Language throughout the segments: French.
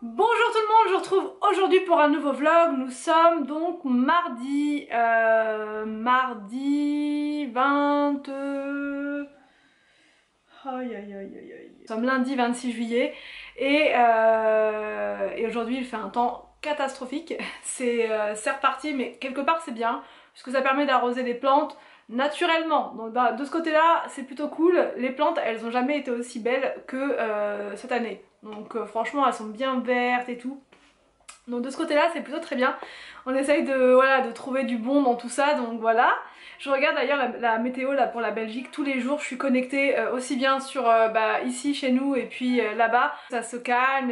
Bonjour tout le monde, je vous retrouve aujourd'hui pour un nouveau vlog. Nous sommes donc mardi 20... Aïe, aïe, aïe, aïe, aïe. Nous sommes lundi 26 juillet et aujourd'hui il fait un temps catastrophique. C'est reparti, mais quelque part c'est bien puisque ça permet d'arroser les plantes naturellement. Donc de ce côté-là c'est plutôt cool. Les plantes elles ont jamais été aussi belles que cette année. Donc franchement elles sont bien vertes et tout. Donc de ce côté là c'est plutôt très bien. On essaye de trouver du bon dans tout ça, donc voilà. Je regarde d'ailleurs la météo là pour la Belgique tous les jours. Je suis connectée aussi bien sur ici chez nous et puis là-bas. Ça se calme,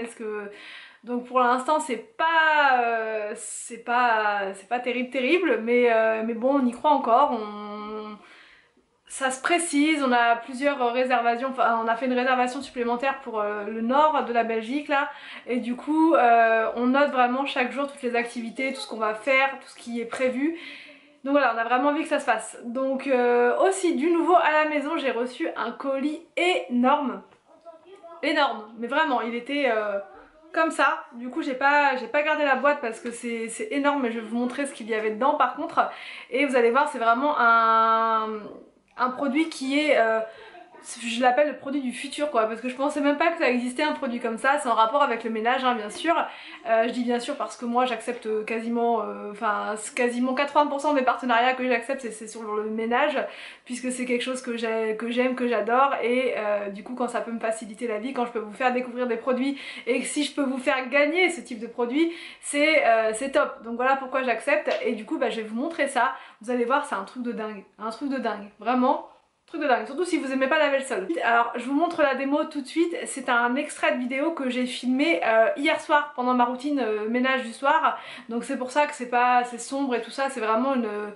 donc pour l'instant c'est pas terrible, mais bon on y croit encore. Ça se précise, on a plusieurs réservations, enfin on a fait une réservation supplémentaire pour le nord de la Belgique là, et du coup on note vraiment chaque jour toutes les activités, tout ce qu'on va faire, tout ce qui est prévu. Donc voilà, on a vraiment envie que ça se fasse. Donc aussi du nouveau à la maison, j'ai reçu un colis énorme. Énorme, mais vraiment, il était comme ça. Du coup j'ai pas gardé la boîte parce que c'est énorme, mais je vais vous montrer ce qu'il y avait dedans par contre. Et vous allez voir, c'est vraiment un produit qui est je l'appelle le produit du futur quoi, parce que je pensais même pas que ça existait un produit comme ça. C'est en rapport avec le ménage hein, bien sûr. Je dis bien sûr parce que moi j'accepte quasiment quasiment 80% des partenariats que j'accepte c'est sur le ménage, puisque c'est quelque chose que j'aime, que j'adore, et du coup quand ça peut me faciliter la vie, quand je peux vous faire découvrir des produits et que si je peux vous faire gagner ce type de produit, c'est top. Donc voilà pourquoi j'accepte, et du coup je vais vous montrer ça. Vous allez voir, c'est un truc de dingue, vraiment. Truc de dingue, surtout si vous aimez pas laver le sol. Alors je vous montre la démo tout de suite. C'est un extrait de vidéo que j'ai filmé hier soir pendant ma routine ménage du soir. Donc c'est pour ça que c'est sombre et tout ça, c'est vraiment une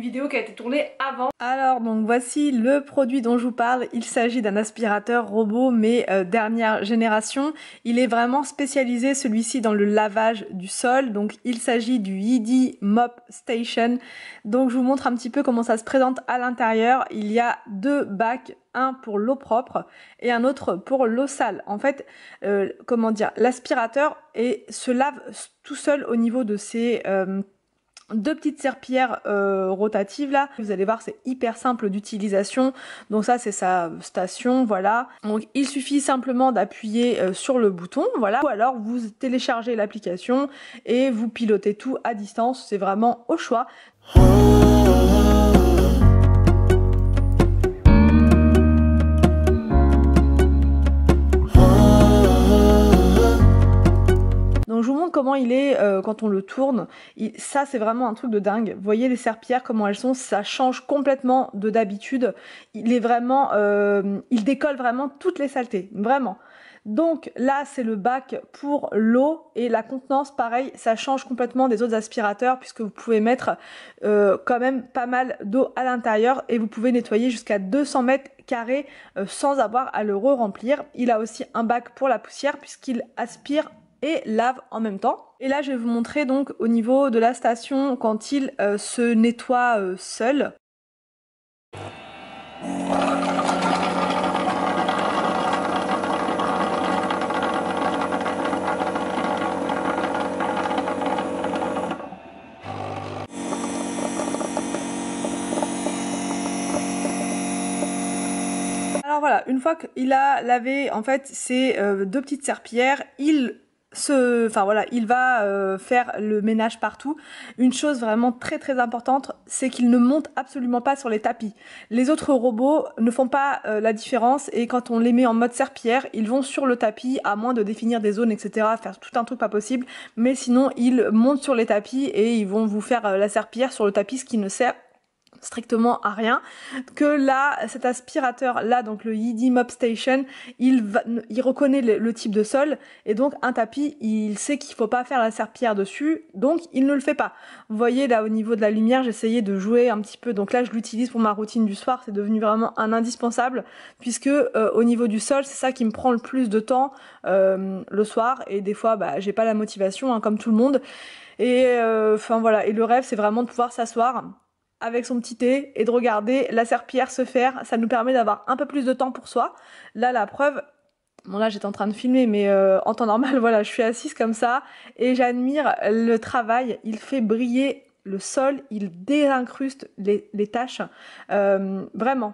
vidéo qui a été tournée avant. Alors donc voici le produit dont je vous parle. Il s'agit d'un aspirateur robot mais dernière génération. Il est vraiment spécialisé celui-ci dans le lavage du sol. Donc il s'agit du Yidi Mop Station. Donc je vous montre un petit peu comment ça se présente à l'intérieur. Il y a deux bacs, un pour l'eau propre et un autre pour l'eau sale. En fait, comment dire, l'aspirateur se lave tout seul au niveau de ses deux petites serpillères rotatives là. Vous allez voir, c'est hyper simple d'utilisation. Donc ça c'est sa station, voilà. Donc il suffit simplement d'appuyer sur le bouton, voilà. Ou alors vous téléchargez l'application et vous pilotez tout à distance. C'est vraiment au choix. Donc je vous montre comment il est quand on le tourne. Ça c'est vraiment un truc de dingue. Vous voyez les serpillères comment elles sont, ça change complètement de d'habitude. Il est vraiment, il décolle vraiment toutes les saletés, vraiment. Donc là c'est le bac pour l'eau, et la contenance pareil, ça change complètement des autres aspirateurs puisque vous pouvez mettre quand même pas mal d'eau à l'intérieur, et vous pouvez nettoyer jusqu'à 200 mètres carrés sans avoir à le re-remplir. Il a aussi un bac pour la poussière puisqu'il aspire et lave en même temps. Et là je vais vous montrer donc au niveau de la station quand il se nettoie seul. Alors voilà, une fois qu'il a lavé en fait ces deux petites serpillères, il va faire le ménage partout. Une chose vraiment très importante, c'est qu'il ne monte absolument pas sur les tapis. Les autres robots ne font pas la différence, et quand on les met en mode serpillière, ils vont sur le tapis, à moins de définir des zones, etc., faire tout un truc pas possible. Mais sinon, ils montent sur les tapis et ils vont vous faire la serpillière sur le tapis, ce qui ne sert strictement à rien. Que là, cet aspirateur là, donc le Yidi Mop Station, il reconnaît le type de sol, et donc un tapis, il sait qu'il faut pas faire la serpillière dessus, donc il ne le fait pas. Vous voyez là au niveau de la lumière, j'essayais de jouer un petit peu, donc là je l'utilise pour ma routine du soir, c'est devenu vraiment un indispensable, puisque au niveau du sol, c'est ça qui me prend le plus de temps le soir, et des fois j'ai pas la motivation hein, comme tout le monde, et enfin voilà, et le rêve c'est vraiment de pouvoir s'asseoir avec son petit thé et de regarder la serpillière se faire. Ça nous permet d'avoir un peu plus de temps pour soi. Là la preuve, Bon là j'étais en train de filmer mais en temps normal voilà je suis assise comme ça et j'admire le travail, il fait briller le sol, il déincruste les taches, vraiment.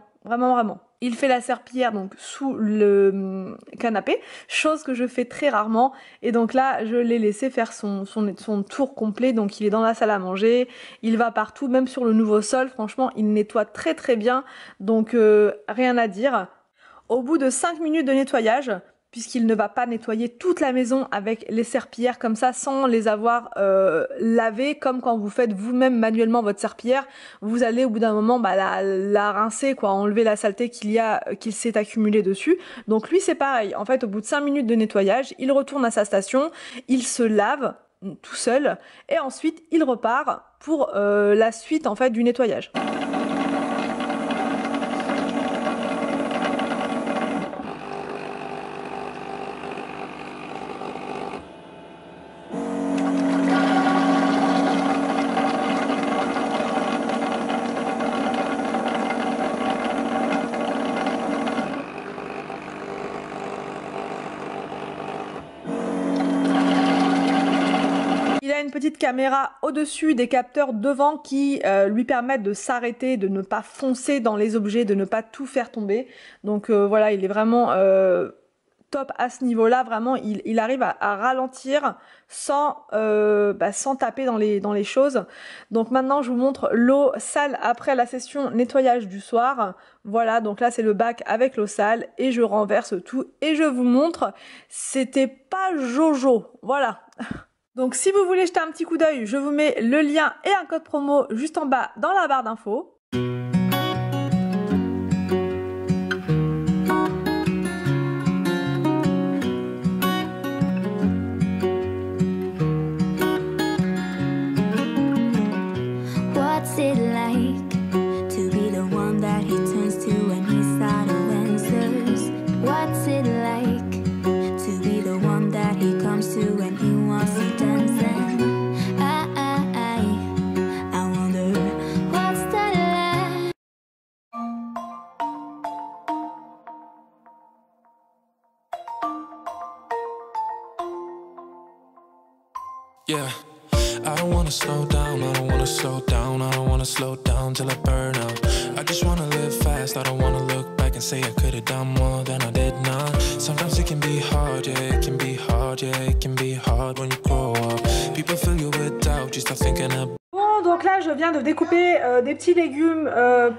Il fait la serpillière donc sous le canapé, chose que je fais très rarement et donc là je l'ai laissé faire son tour complet, donc il est dans la salle à manger, il va partout, même sur le nouveau sol, franchement il nettoie très bien, donc rien à dire. Au bout de 5 minutes de nettoyage, puisqu'il ne va pas nettoyer toute la maison avec les serpillères comme ça sans les avoir lavées, comme quand vous faites vous-même manuellement votre serpillière, vous allez au bout d'un moment la rincer, quoi, enlever la saleté qu'il s'est accumulé dessus. Donc lui c'est pareil, en fait au bout de 5 minutes de nettoyage, il retourne à sa station, il se lave tout seul et ensuite il repart pour la suite en fait du nettoyage. Il a une petite caméra au-dessus, des capteurs devant qui lui permettent de s'arrêter, de ne pas foncer dans les objets, de ne pas tout faire tomber. Donc voilà, il est vraiment top à ce niveau-là. Vraiment, il arrive à ralentir sans taper dans les choses. Donc maintenant, je vous montre l'eau sale après la session nettoyage du soir. Voilà, donc là c'est le bac avec l'eau sale et je renverse tout et je vous montre. C'était pas Jojo, voilà. Donc si vous voulez jeter un petit coup d'œil, je vous mets le lien et un code promo juste en bas dans la barre d'infos. What's it like to be the one that he turns to when he's out of answers? What's it like to be the one that he comes to when he wants to dance? And I wonder what's that like? Yeah, I don't wanna slow down, I don't wanna slow down, I don't wanna slow down till I burn out. I just wanna live fast, I don't wanna look back and say I could've done more than I did now. Sometimes it can be hard, yeah, it can be hard, yeah, it can be hard when you grow up. People fill you with doubt, you start thinking of... Bon, donc là je viens de découper des petits légumes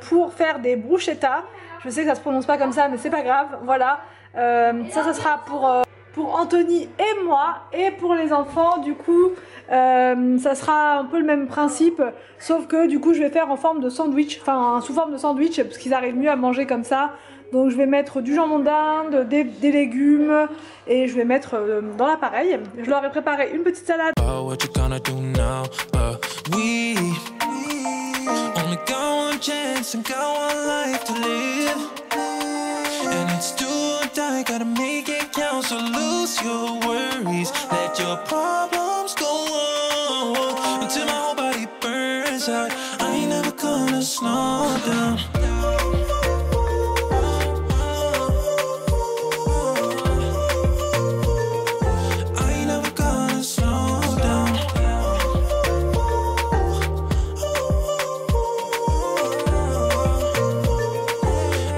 pour faire des bruschetta. Je sais que ça se prononce pas comme ça mais c'est pas grave, voilà. Ça sera pour Anthony et moi, et pour les enfants du coup ça sera un peu le même principe, sauf que du coup je vais faire en forme de sandwich, enfin sous forme de sandwich parce qu'ils arrivent mieux à manger comme ça. Donc je vais mettre du jambon d'Inde, des légumes et je vais mettre dans l'appareil. Je leur ai préparé une petite salade. Gotta make it count, so lose your worries, let your problems go on until my whole body burns out. I ain't never gonna slow down. I ain't never gonna slow down.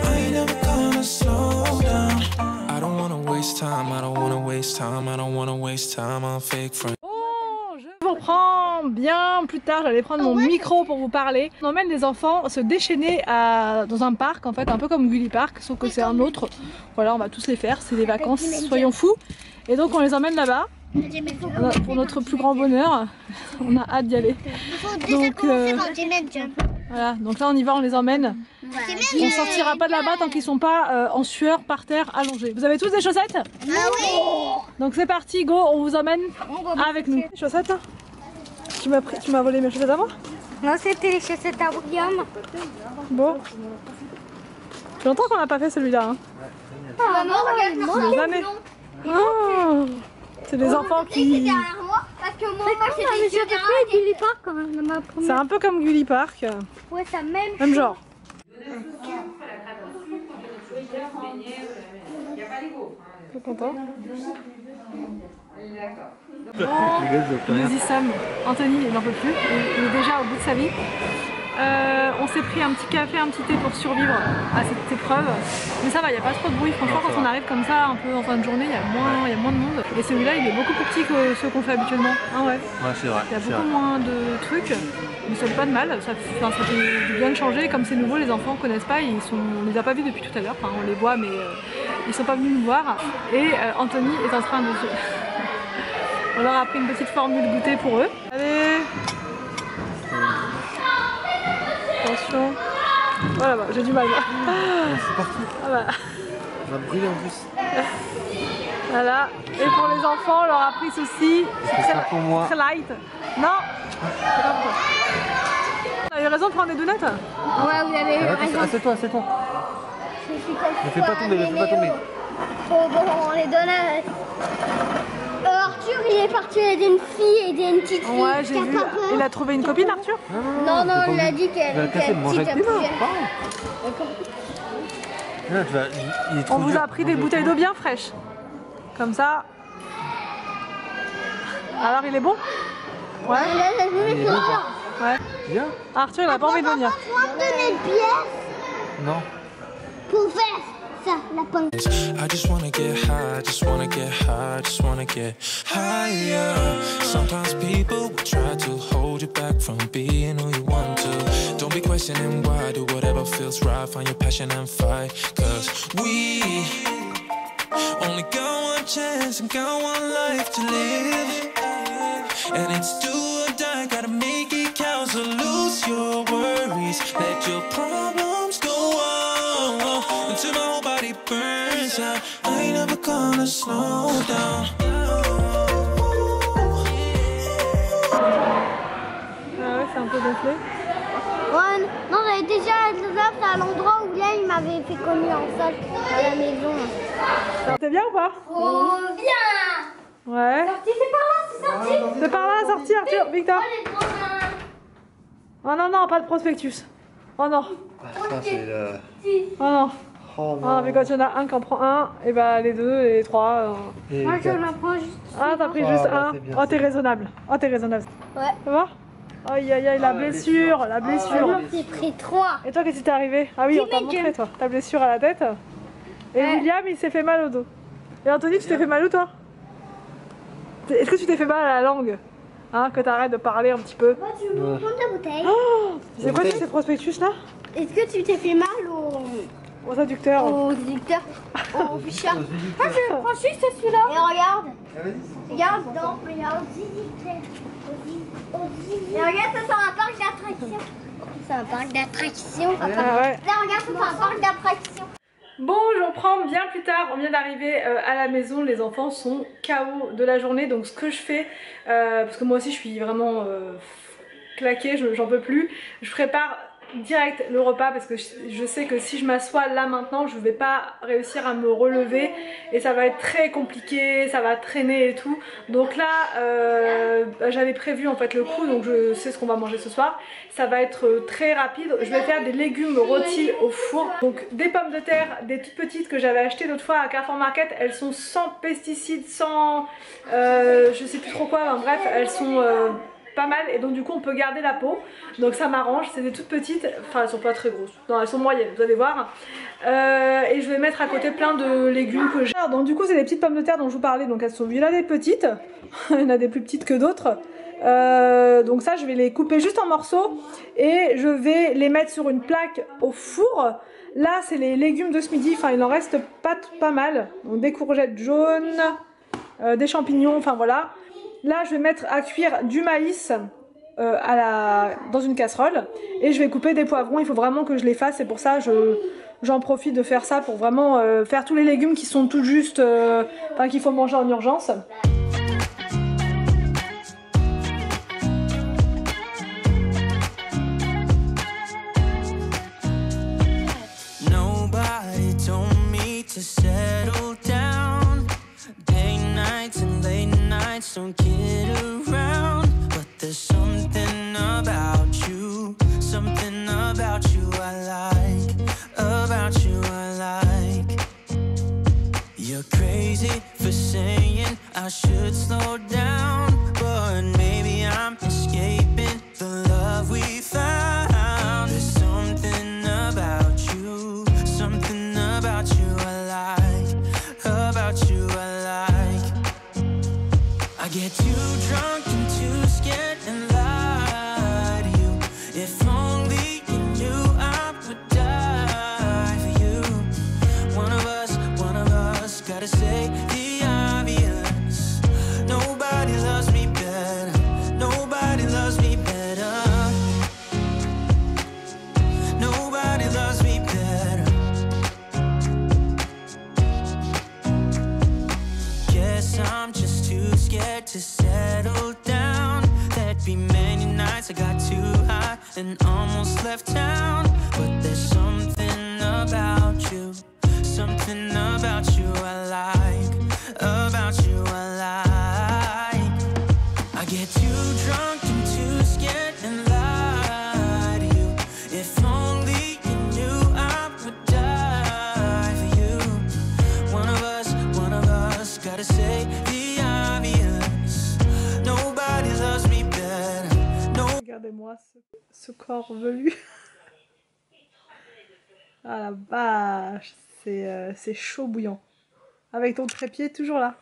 I ain't never gonna slow down. I don't wanna waste time, I don't wanna waste time, I don't wanna waste time on fake friends. Bon, je vous reprends bien plus tard, j'allais prendre mon micro pour vous parler. On emmène les enfants se déchaîner dans un parc, en fait, un peu comme Gulli Park, sauf que c'est un autre. Voilà, on va tous les faire, c'est des vacances, soyons fous. Et donc on les emmène là-bas, pour notre plus grand bonheur. On a hâte d'y aller. Donc, voilà, donc là on y va, on les emmène. On sortira pas de là-bas tant qu'ils sont pas en sueur par terre allongés. Vous avez tous des chaussettes? Ah oui. Donc c'est parti, go, on vous emmène avec nous. Les chaussettes? Tu m'as volé mes chaussettes à moi? Non, c'était les chaussettes à William. Bon. Ça fait longtemps qu'on n'a pas fait celui-là. Hein. Maman, regarde des années. Oh, c'est des enfants qui... C'est un peu comme Gulli Park. Ouais, ça même genre. tout content. Nous y sommes. Anthony, il n'en peut plus. Il est déjà au bout de sa vie. On s'est pris un petit café, un petit thé pour survivre à cette épreuve. Mais ça va, il n'y a pas trop de bruit. Franchement, quand on arrive comme ça, un peu en fin de journée, il y a moins de monde. Et celui-là, il est beaucoup plus petit que ceux qu'on fait habituellement. Ah ouais. Ouais, c'est vrai. Il y a beaucoup moins de trucs. Mais ça fait pas de mal. Ça fait du bien de changer. Comme c'est nouveau, les enfants ne connaissent pas. On les a pas vus depuis tout à l'heure. Enfin, on les voit, mais ils sont pas venus nous voir. Et Anthony est en train de... On leur a pris une petite formule goûter pour eux. Allez. Attention. Voilà, bah, j'ai du mal. C'est parti. Ah bah. On va brûler en plus. Voilà. Et pour les enfants, on leur a pris ceci. C'est ça pour moi. Très light. Non. C'est pas pour toi. On a eu raison de prendre des donuts. Ouais, vous avez raison. Assieds-toi, assieds-toi. Ne fais pas tomber, ne fais pas tomber. Oh bon, les donuts. Arthur, il est parti aider une fille, aider une petite fille. Ouais, j'ai vu. Il a trouvé une copine, Arthur? Non, il a dit qu'elle était petite. On vous a pris des bouteilles d'eau bien fraîches. Comme ça. Alors, il est bon? Ouais. Ouais. Bien. Arthur, il a pas envie de venir. On va donner une pièce Non. pour faire ça, la pomme. I just wanna get high, just wanna get high, just wanna get higher. Sometimes people will try to hold you back from being who you want to. Don't be questioning why, do whatever feels right, find your passion and fight. Cause we only got one chance and got one life to live. And it's do or die, gotta make it count, so lose your worries, let your problems go on until my whole body burns out. I ain't never gonna slow down. Ah ouais, c'est un peu gonflé. Ouais, non, j'avais déjà à l'endroit où là, il m'avait fait connu en salle à la maison. T'es bien ou pas? Oh, bien! Ouais. Sorti, c'est par là, c'est sorti! C'est par là, sorti, Arthur, Victor. Oh non, non, pas de prospectus. Oh non. Ça, c'est le... Oh non. Oh Ah, mais quand il y en a un qui en prend un, et bah les deux et les trois. Et Moi, je l'en prends juste. Ah, t'as pris Ah, juste bah, un. c'est bien, Oh, c'est t'es raisonnable. Oh, t'es raisonnable. Ouais. Ça va? Aïe aïe aïe, la blessure, la blessure. Moi, j'ai pris 3. Et toi, qu'est-ce qui t'est arrivé? Ah oui, on t'a montré, toi. Ta blessure à la tête. Et William, il s'est fait mal au dos. Et Anthony, tu t'es fait mal où, toi? Est-ce que tu t'es fait mal à la langue? Hein, que t'arrêtes de parler un petit peu. Moi, tu veux me prendre la bouteille? C'est quoi ces prospectus là? Est-ce que tu t'es fait mal Aux adducteurs. au déducteur? Au bichat? Moi, je prends juste celui-là. Et regarde. Regarde, non, regarde. Et regarde, ça, c'est un parc d'attractions. C'est un parc d'attractions. Ah ouais. Là, regarde, ça, c'est un parc d'attractions. Bon, je reprends bien plus tard, on vient d'arriver à la maison, les enfants sont KO de la journée, donc ce que je fais, parce que moi aussi je suis vraiment claquée, j'en peux plus, je prépare direct le repas parce que je sais que si je m'assois là maintenant, je vais pas réussir à me relever et ça va être très compliqué, ça va traîner et tout. Donc là, j'avais prévu en fait le coup, donc je sais ce qu'on va manger ce soir. Ça va être très rapide. Je vais faire des légumes rôtis au four. Donc des pommes de terre, des toutes petites que j'avais achetées l'autre fois à Carrefour Market. Elles sont sans pesticides, sans je sais plus trop quoi. Enfin, bref, elles sont pas mal et donc du coup on peut garder la peau, donc ça m'arrange. C'est des toutes petites, enfin elles sont pas très grosses, non elles sont moyennes, vous allez voir. Et je vais mettre à côté plein de légumes que j'ai. Donc du coup c'est des petites pommes de terre dont je vous parlais, donc elles sont, il y en a des petites, il y en a des plus petites que d'autres. Donc ça je vais les couper juste en morceaux et je vais les mettre sur une plaque au four. Là c'est les légumes de ce midi, enfin il en reste pas mal, donc des courgettes jaunes, des champignons, enfin voilà. Là je vais mettre à cuire du maïs dans une casserole et je vais couper des poivrons. Il faut vraiment que je les fasse, c'est pour ça j'en profite de faire ça pour vraiment faire tous les légumes qui sont tout juste, enfin qu'il faut manger en urgence. Nobody told me to settle down. Day nights and late nights don't kid around. But there's something about you I like, about you I like. You're crazy get too drunk and too scared and lie to you. If only you knew I would die for you. One of us gotta say the obvious. Nobody loves me better. Nobody loves me better. Nobody loves me better. Guess I'm just too scared to settle down. There'd be many nights I got too high and almost left town. But there's something about you, something about you I like, about you I like. I get too drunk and too scared and lie to you. If only you knew I would die for you. One of us gotta say the obvious. Nobody loves me better. Regardez-moi ce corps velu. Ah la vache, c'est chaud bouillant. Avec ton trépied toujours là.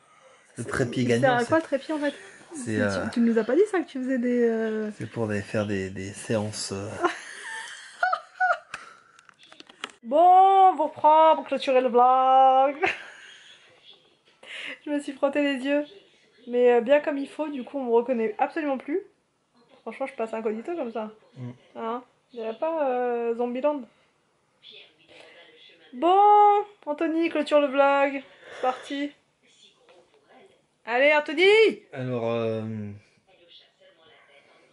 Le trépied Il sert gagnant. à quoi le trépied en fait? C'est Tu nous as pas dit ça que tu faisais des... c'est pour faire des séances. Bon, on vous reprend pour clôturer le vlog. Je me suis frotté les yeux. Mais bien comme il faut, du coup on me reconnaît absolument plus. Franchement je passe incognito comme ça. Hein? Il n'y avait pas Zombieland. Bon, Anthony, clôture le vlog. C'est parti. Allez, Anthony! Alors,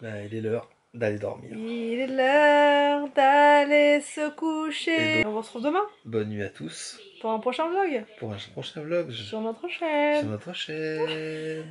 il est l'heure d'aller dormir. Il est l'heure d'aller se coucher. On se retrouve demain Bonne nuit à tous. pour un prochain vlog. Pour un prochain vlog Sur notre chaîne. sur notre chaîne.